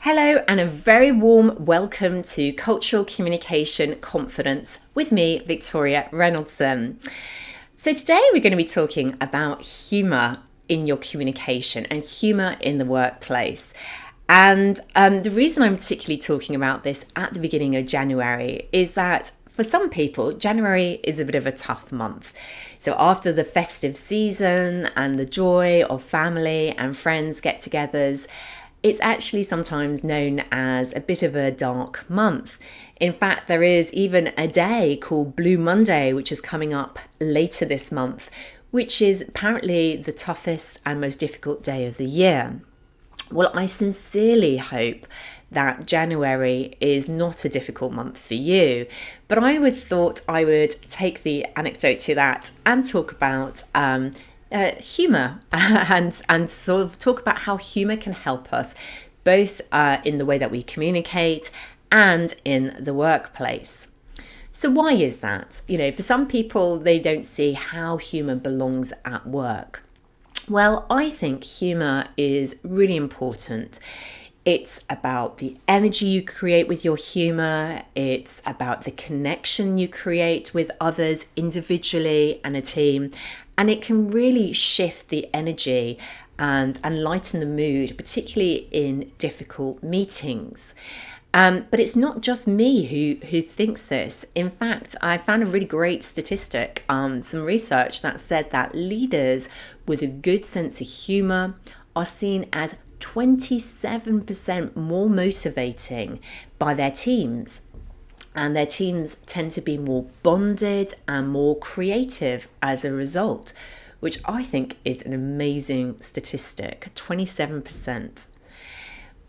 Hello and a very warm welcome to Cultural Communication Confidence with me, Victoria Reynoldson. So today we're going to be talking about humour in your communication and humour in the workplace. And the reason I'm particularly talking about this at the beginning of January is that for some people, January is a bit of a tough month. So after the festive season and the joy of family and friends get-togethers, it's actually sometimes known as a bit of a dark month. In fact, there is even a day called Blue Monday, which is coming up later this month, which is apparently the toughest and most difficult day of the year. Well, I sincerely hope that January is not a difficult month for you, but I thought I would take the anecdote to that and talk about humour and sort of talk about how humour can help us both in the way that we communicate and in the workplace. So why is that? For some people, they don't see how humour belongs at work. Well, I think humour is really important. It's about the energy you create with your humour. It's about the connection you create with others individually and a team. And it can really shift the energy and lighten the mood, particularly in difficult meetings. But it's not just me who thinks this. In fact, I found a really great statistic, some research that said that leaders with a good sense of humour are seen as 27% more motivating by their teams. And their teams tend to be more bonded and more creative as a result, which I think is an amazing statistic, 27%.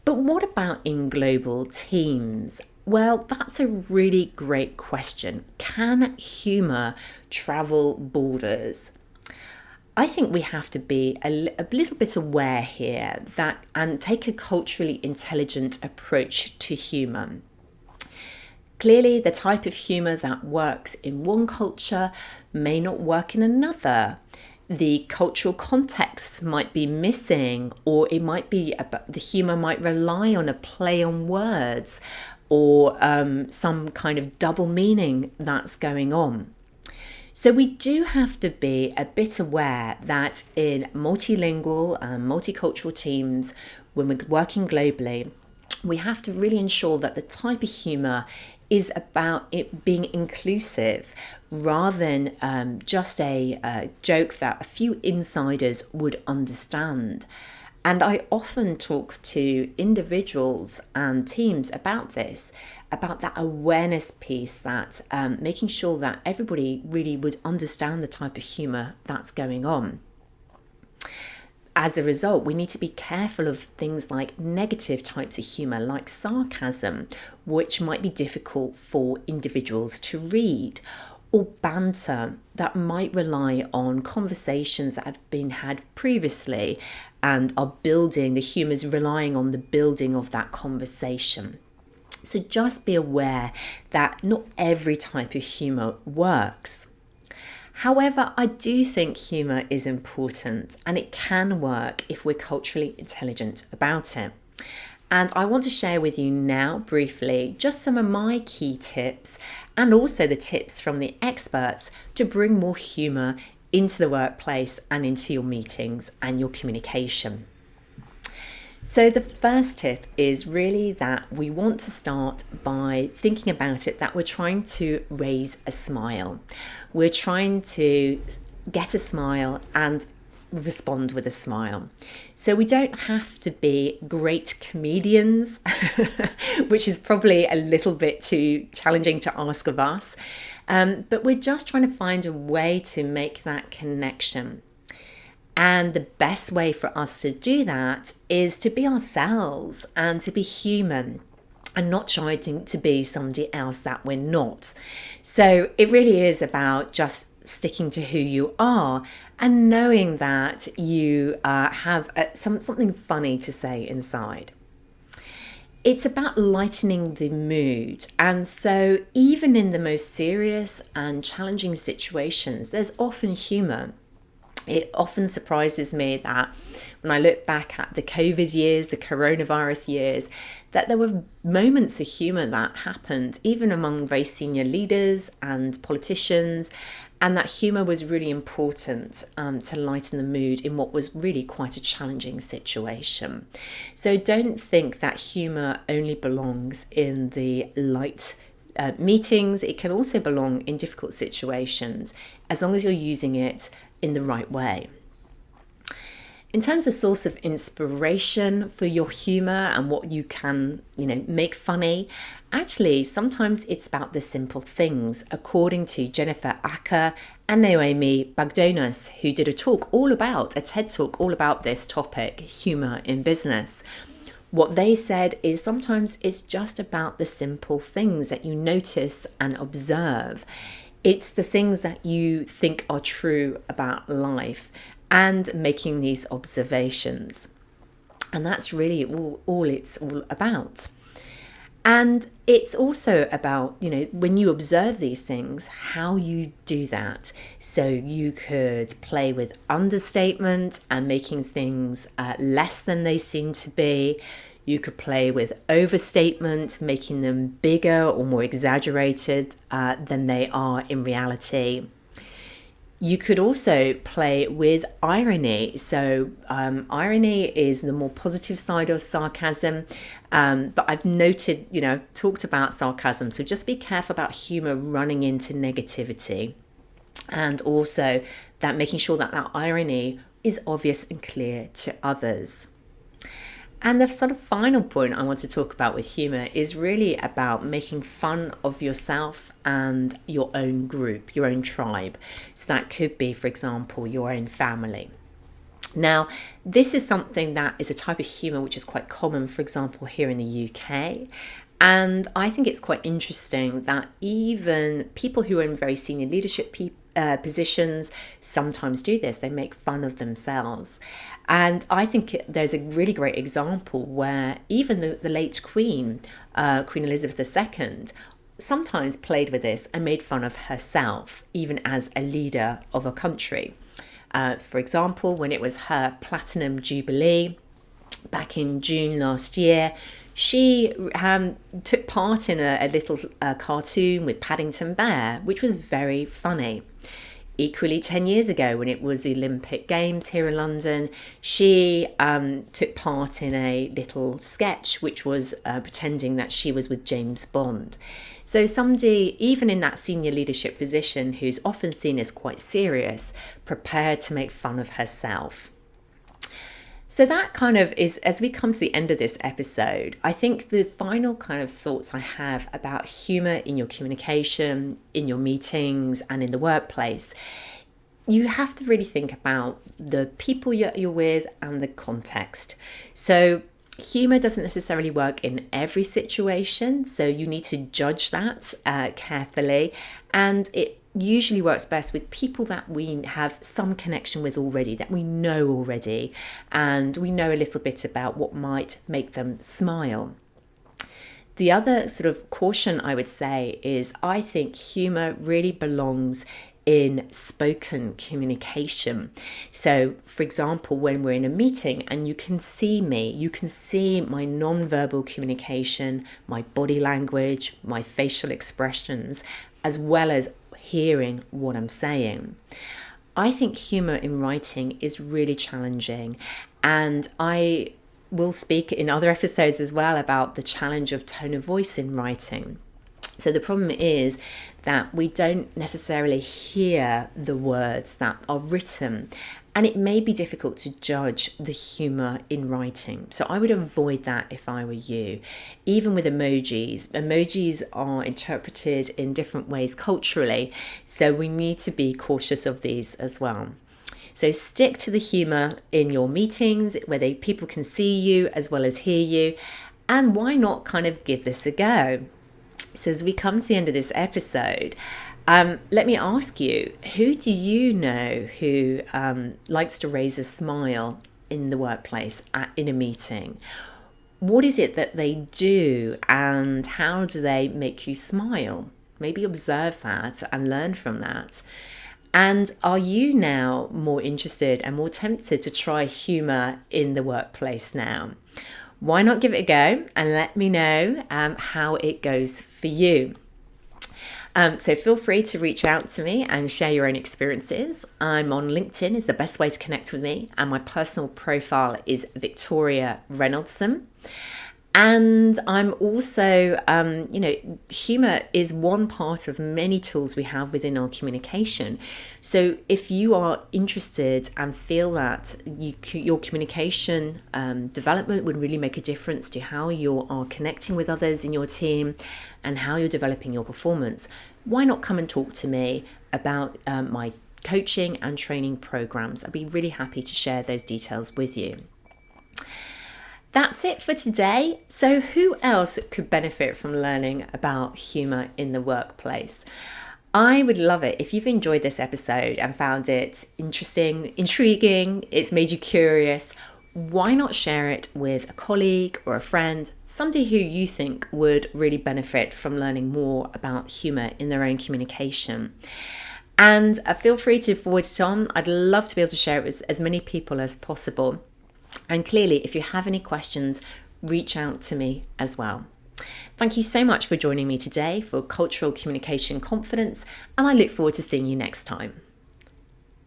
But what about in global teams? Well, that's a really great question. Can humour travel borders? I think we have to be a little bit aware here and take a culturally intelligent approach to humour. Clearly, the type of humour that works in one culture may not work in another. The cultural context might be missing, or it might be the humour might rely on a play on words or some kind of double meaning that's going on. So we do have to be a bit aware that in multilingual and multicultural teams, when we're working globally, we have to really ensure that the type of humour is about it being inclusive rather than just a joke that a few insiders would understand. And I often talk to individuals and teams about this, about that awareness piece, that making sure that everybody really would understand the type of humour that's going on. As a result, we need to be careful of things like negative types of humour, like sarcasm, which might be difficult for individuals to read, or banter that might rely on conversations that have been had previously and are building, the humour's relying on the building of that conversation. So just be aware that not every type of humour works. However, I do think humour is important and it can work if we're culturally intelligent about it. And I want to share with you now briefly just some of my key tips and also the tips from the experts to bring more humour into the workplace and into your meetings and your communication. So the first tip is really that we want to start by thinking about it that we're trying to raise a smile. We're trying to get a smile and respond with a smile. So we don't have to be great comedians, which is probably a little bit too challenging to ask of us. But we're just trying to find a way to make that connection. And the best way for us to do that is to be ourselves and to be human and not trying to be somebody else that we're not. So it really is about just sticking to who you are and knowing that you have something funny to say inside. It's about lightening the mood. And so even in the most serious and challenging situations, there's often humour. It often surprises me that when I look back at the COVID years, the coronavirus years, that there were moments of humour that happened even among very senior leaders and politicians, and that humour was really important to lighten the mood in what was really quite a challenging situation. So don't think that humour only belongs in the light meetings. It can also belong in difficult situations as long as you're using it in the right way. In terms of source of inspiration for your humour and what you can, make funny, actually, sometimes it's about the simple things, according to Jennifer Acker and Naomi Bagdonas, who did a TED Talk all about this topic, humour in business. What they said is sometimes it's just about the simple things that you notice and observe. It's the things that you think are true about life and making these observations. And that's really all it's all about. And it's also about, when you observe these things, how you do that. So you could play with understatement and making things less than they seem to be. You could play with overstatement, making them bigger or more exaggerated than they are in reality. You could also play with irony. So irony is the more positive side of sarcasm. But I've noted, talked about sarcasm. So just be careful about humour running into negativity. And also that making sure that irony is obvious and clear to others. And the sort of final point I want to talk about with humour is really about making fun of yourself and your own group, your own tribe. So that could be, for example, your own family. Now, this is something that is a type of humour which is quite common, for example, here in the UK. And I think it's quite interesting that even people who are in very senior leadership positions sometimes do this. They make fun of themselves. And I think there's a really great example where even the late Queen, Queen Elizabeth II, sometimes played with this and made fun of herself, even as a leader of a country. For example, when it was her Platinum Jubilee back in June last year, she took part in a little cartoon with Paddington Bear, which was very funny. Equally, 10 years ago, when it was the Olympic Games here in London, she took part in a little sketch which was pretending that she was with James Bond. So somebody, even in that senior leadership position, who's often seen as quite serious, prepared to make fun of herself. So that kind of is, as we come to the end of this episode, I think the final kind of thoughts I have about humour in your communication, in your meetings and in the workplace, you have to really think about the people you're with and the context. So humour doesn't necessarily work in every situation, so you need to judge that carefully, and it usually works best with people that we have some connection with already, that we know already, and we know a little bit about what might make them smile. The other sort of caution I would say is I think humour really belongs in spoken communication. So, for example, when we're in a meeting and you can see me, you can see my non-verbal communication, my body language, my facial expressions, as well as hearing what I'm saying. I think humour in writing is really challenging, and I will speak in other episodes as well about the challenge of tone of voice in writing. So the problem is that we don't necessarily hear the words that are written, and it may be difficult to judge the humour in writing. So I would avoid that if I were you. Even with emojis, emojis are interpreted in different ways culturally, so we need to be cautious of these as well. So stick to the humour in your meetings where people can see you as well as hear you, and why not kind of give this a go? So as we come to the end of this episode, let me ask you, who do you know who likes to raise a smile in the workplace, in a meeting? What is it that they do and how do they make you smile? Maybe observe that and learn from that. And are you now more interested and more tempted to try humour in the workplace now? Why not give it a go and let me know how it goes for you? So feel free to reach out to me and share your own experiences. I'm on LinkedIn, is the best way to connect with me. And my personal profile is Victoria Reynoldson. And I'm also, humour is one part of many tools we have within our communication. So if you are interested and feel that your communication development would really make a difference to how you are connecting with others in your team and how you're developing your performance, why not come and talk to me about my coaching and training programs? I'd be really happy to share those details with you. That's it for today. So who else could benefit from learning about humour in the workplace? I would love it if you've enjoyed this episode and found it interesting, intriguing, it's made you curious. Why not share it with a colleague or a friend, somebody who you think would really benefit from learning more about humour in their own communication? And feel free to forward it on. I'd love to be able to share it with as many people as possible. And clearly, if you have any questions, reach out to me as well. Thank you so much for joining me today for Cultural Communication Confidence, and I look forward to seeing you next time.